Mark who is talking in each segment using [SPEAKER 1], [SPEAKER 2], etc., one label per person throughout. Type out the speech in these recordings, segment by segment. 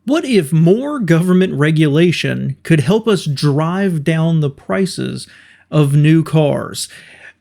[SPEAKER 1] What if more government regulation could help us drive down the prices of new cars?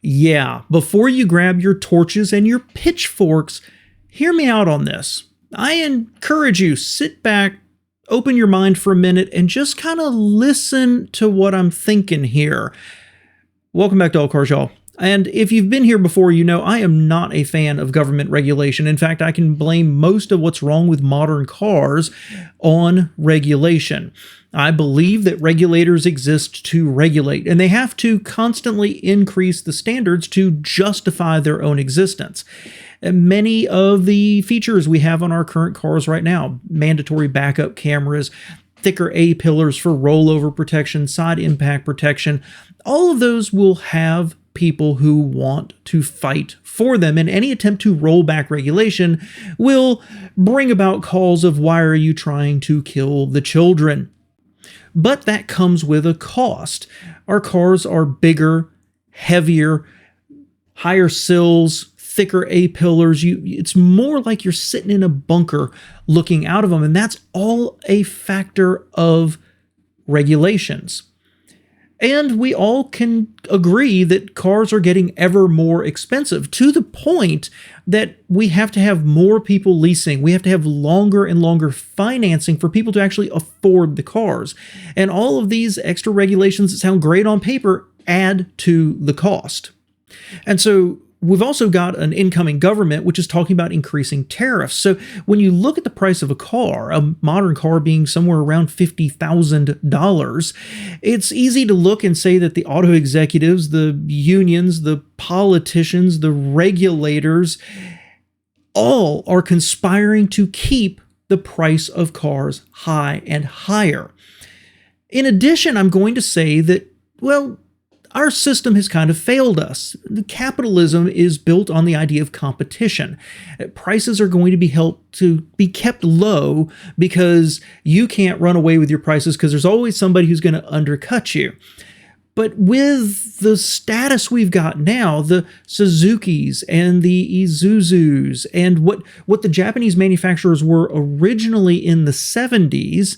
[SPEAKER 1] Yeah, before you grab your torches and your pitchforks, hear me out on this. I encourage you, sit back, open your mind for a minute, and just kind of listen to what I'm thinking here. Welcome back to All Cars, y'all. And if you've been here before, you know I am not a fan of government regulation. In fact, I can blame most of what's wrong with modern cars on regulation. I believe that regulators exist to regulate, and they have to constantly increase the standards to justify their own existence. And many of the features we have on our current cars right now, mandatory backup cameras, thicker A-pillars for rollover protection, side impact protection, all of those will have people who want to fight for them, and any attempt to roll back regulation will bring about calls of why are you trying to kill the children? But that comes with a cost. Our cars are bigger, heavier, higher sills, thicker A-pillars. It's more like you're sitting in a bunker looking out of them, and that's all a factor of regulations. And we all can agree that cars are getting ever more expensive, to the point that we have to have more people leasing. We have to have longer and longer financing for people to actually afford the cars. And all of these extra regulations that sound great on paper add to the cost. And so we've also got an incoming government which is talking about increasing tariffs. So when you look at the price of a car, a modern car being somewhere around $50,000, it's easy to look and say that the auto executives, the unions, the politicians, the regulators, all are conspiring to keep the price of cars high and higher. In addition, I'm going to say that, well, our system has kind of failed us. The capitalism is built on the idea of competition. Prices are going to be helped to be kept low because you can't run away with your prices because there's always somebody who's going to undercut you. But with the status we've got now, the Suzukis and the Isuzus and what the Japanese manufacturers were originally in the 70s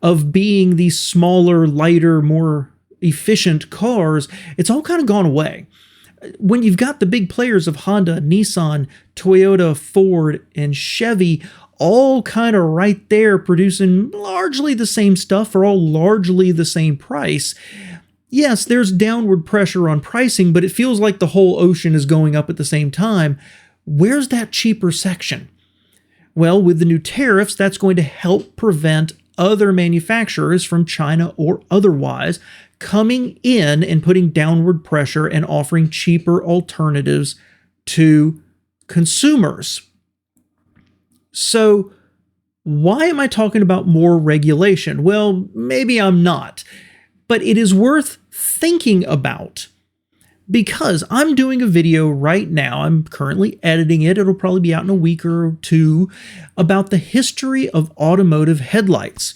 [SPEAKER 1] of being these smaller, lighter, more efficient cars, it's all kind of gone away. When you've got the big players of Honda, Nissan, Toyota, Ford, and Chevy all kind of right there producing largely the same stuff for all largely the same price, yes, there's downward pressure on pricing, but it feels like the whole ocean is going up at the same time. Where's that cheaper section? Well, with the new tariffs, that's going to help prevent other manufacturers from China or otherwise coming in and putting downward pressure and offering cheaper alternatives to consumers. So why am I talking about more regulation? Well, maybe I'm not, but it is worth thinking about because I'm doing a video right now. I'm currently editing it. It'll probably be out in a week or two about the history of automotive headlights.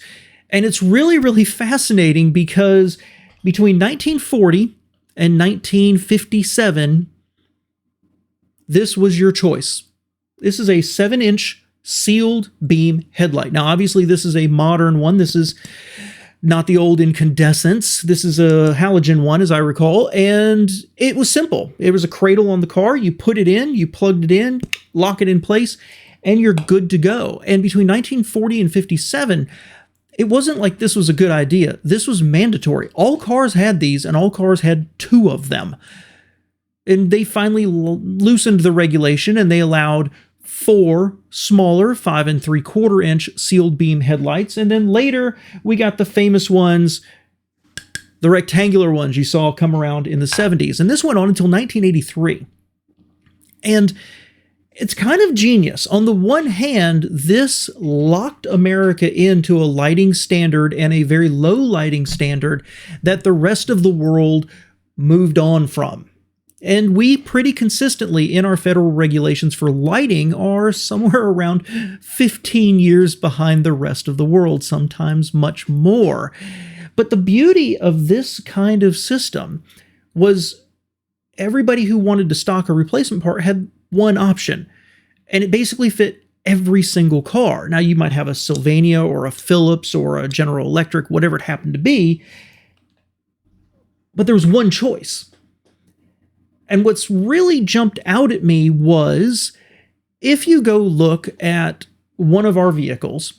[SPEAKER 1] And it's really, really fascinating because between 1940 and 1957, this was your choice. This is a 7-inch sealed beam headlight. Now, obviously, this is a modern one. This is not the old incandescents. This is a halogen one, as I recall. And it was simple. It was a cradle on the car. You put it in, you plugged it in, lock it in place, and you're good to go. And between 1940 and 57, it wasn't like this was a good idea. This was mandatory. All cars had these, and all cars had 2 of them. And they finally loosened the regulation, and they allowed 4 smaller 5 3/4-inch sealed beam headlights. And then later, we got the famous ones, the rectangular ones you saw come around in the 70s. And this went on until 1983. And it's kind of genius. On the one hand, this locked America into a lighting standard and a very low lighting standard that the rest of the world moved on from. And we pretty consistently in our federal regulations for lighting are somewhere around 15 years behind the rest of the world, sometimes much more. But the beauty of this kind of system was everybody who wanted to stock a replacement part had one option, and it basically fit every single car. Now, you might have a Sylvania or a Philips or a General Electric, whatever it happened to be, but there was one choice. And what's really jumped out at me was, if you go look at one of our vehicles,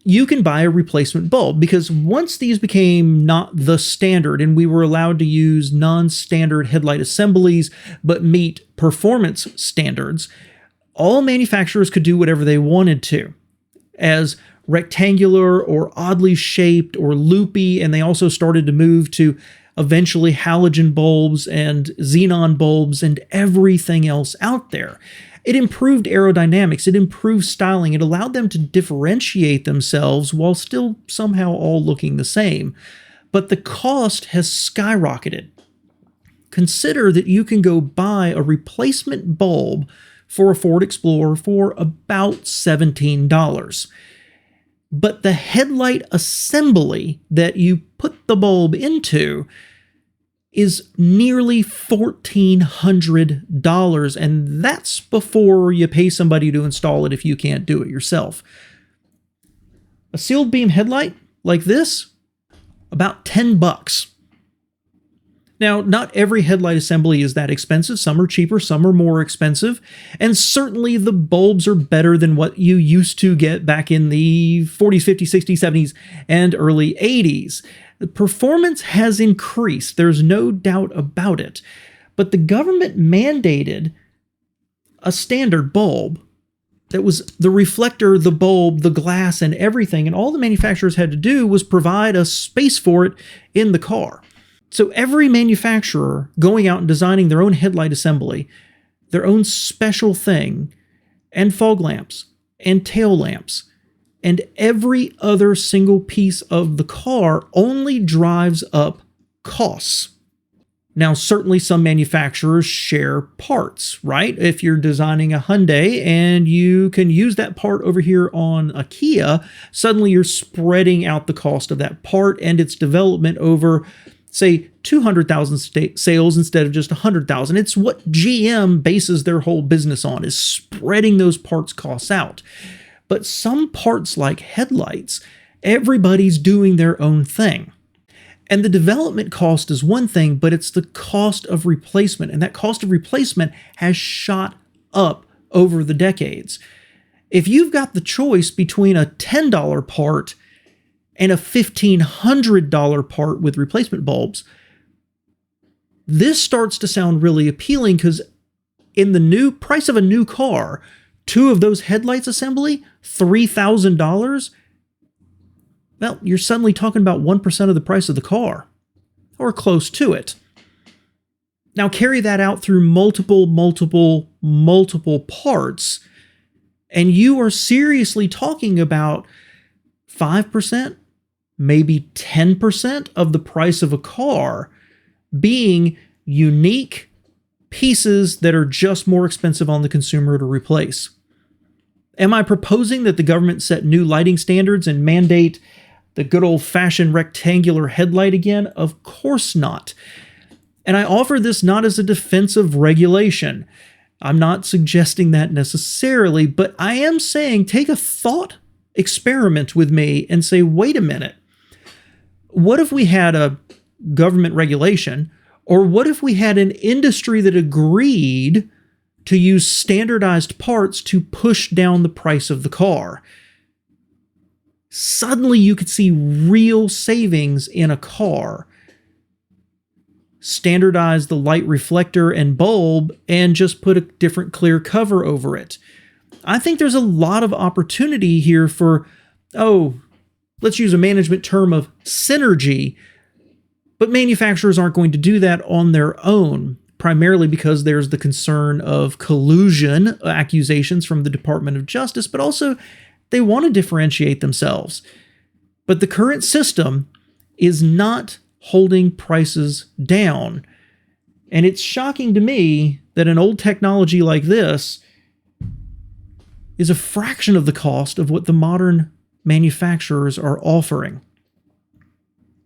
[SPEAKER 1] you can buy a replacement bulb, because once these became not the standard and we were allowed to use non-standard headlight assemblies but meet performance standards, all manufacturers could do whatever they wanted to, as rectangular or oddly shaped or loopy, and they also started to move to eventually halogen bulbs and xenon bulbs and everything else out there. It improved aerodynamics, it improved styling, it allowed them to differentiate themselves while still somehow all looking the same. But the cost has skyrocketed. Consider that you can go buy a replacement bulb for a Ford Explorer for about $17. But the headlight assembly that you put the bulb into is nearly $1,400, and that's before you pay somebody to install it if you can't do it yourself. A sealed beam headlight like this, about $10. Now, not every headlight assembly is that expensive. Some are cheaper, some are more expensive, and certainly the bulbs are better than what you used to get back in the 40s, 50s, 60s, 70s, and early 80s. The performance has increased, there's no doubt about it, but the government mandated a standard bulb that was the reflector, the bulb, the glass, and everything, and all the manufacturers had to do was provide a space for it in the car. So every manufacturer going out and designing their own headlight assembly, their own special thing, and fog lamps, and tail lamps, and every other single piece of the car only drives up costs. Now, certainly some manufacturers share parts, right? If you're designing a Hyundai and you can use that part over here on a Kia, suddenly you're spreading out the cost of that part and its development over, say, 200,000 sales instead of just 100,000. It's what GM bases their whole business on, is spreading those parts costs out. But some parts like headlights, everybody's doing their own thing. And the development cost is one thing, but it's the cost of replacement. And that cost of replacement has shot up over the decades. If you've got the choice between a $10 part and a $1,500 part with replacement bulbs, this starts to sound really appealing, because in the new price of a new car, two of those headlights assembly, $3,000, well, you're suddenly talking about 1% of the price of the car, or close to it. Now carry that out through multiple parts, and you are seriously talking about 5%, maybe 10% of the price of a car being unique pieces that are just more expensive on the consumer to replace. Am I proposing that the government set new lighting standards and mandate the good old-fashioned rectangular headlight again? Of course not. And I offer this not as a defense of regulation. I'm not suggesting that necessarily, but I am saying take a thought experiment with me and say, wait a minute, what if we had a government regulation, or what if we had an industry that agreed to use standardized parts to push down the price of the car? Suddenly you could see real savings in a car. Standardize the light reflector and bulb and just put a different clear cover over it. I think there's a lot of opportunity here for, let's use a management term of synergy, but manufacturers aren't going to do that on their own, primarily because there's the concern of collusion accusations from the Department of Justice, but also they want to differentiate themselves. But the current system is not holding prices down. And it's shocking to me that an old technology like this is a fraction of the cost of what the modern manufacturers are offering.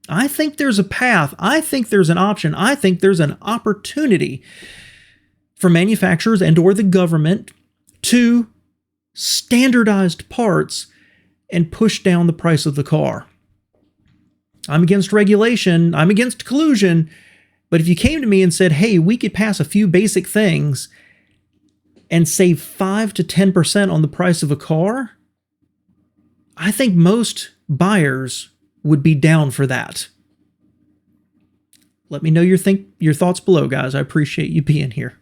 [SPEAKER 1] I think there's a path. I think there's an option. I think there's an opportunity for manufacturers and or the government to standardized parts and push down the price of the car. I'm against regulation, I'm against collusion, but if you came to me and said, hey, we could pass a few basic things and save 5 to 10% on the price of a car, I think most buyers would be down for that. Let me know your thoughts below, guys. I appreciate you being here.